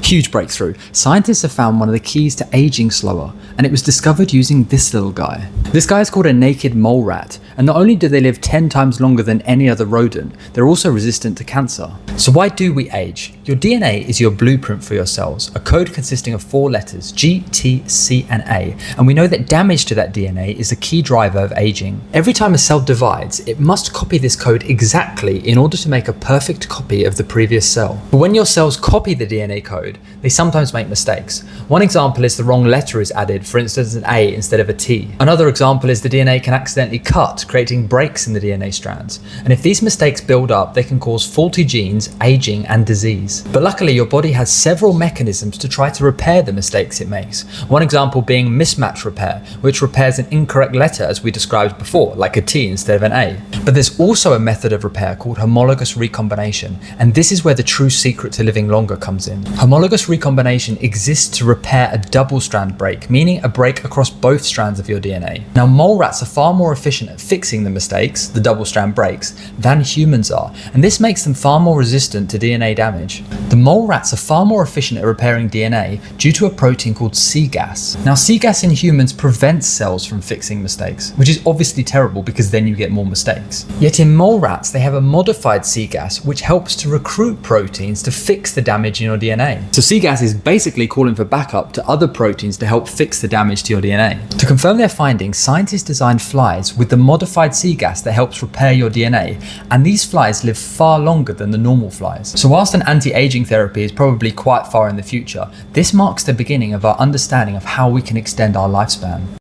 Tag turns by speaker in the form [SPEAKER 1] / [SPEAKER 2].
[SPEAKER 1] Huge breakthrough. Scientists have found one of the keys to aging slower, and it was discovered using this little guy. This guy is called a naked mole rat, and not only do they live 10 times longer than any other rodent, they're also resistant to cancer. So why do we age? Your DNA is your blueprint for your cells, a code consisting of 4 letters, G, T, C, and A, and we know that damage to that DNA is a key driver of aging. Every time a cell divides, it must copy this code exactly in order to make a perfect copy of the previous cell. But when your cells copy the DNA code, they sometimes make mistakes. One example is the wrong letter is added, for instance an A instead of a T. Another example is the DNA can accidentally cut, creating breaks in the DNA strands. And if these mistakes build up, they can cause faulty genes, aging, and disease. But luckily, your body has several mechanisms to try to repair the mistakes it makes. One example being mismatch repair, which repairs an incorrect letter as we described before, like a T instead of an A. But there's also a method of repair called homologous recombination, and this is where the true secret to living longer comes in. Homologous recombination exists to repair a double strand break, meaning a break across both strands of your DNA. Now, mole rats are far more efficient at fixing the mistakes, the double strand breaks, than humans are, and this makes them far more resistant to DNA damage. The mole rats are far more efficient at repairing DNA due to a protein called cGAS. Now, cGAS in humans prevents cells from fixing mistakes, which is obviously terrible because then you get more mistakes. Yet in mole rats, they have a modified cGAS which helps to recruit proteins to fix the damage in your DNA. So cGAS is basically calling for backup to other proteins to help fix the damage to your DNA. To confirm their findings, scientists designed flies with the modified cGAS that helps repair your DNA, and these flies live far longer than the normal flies. So whilst an anti-aging therapy is probably quite far in the future, this marks the beginning of our understanding of how we can extend our lifespan.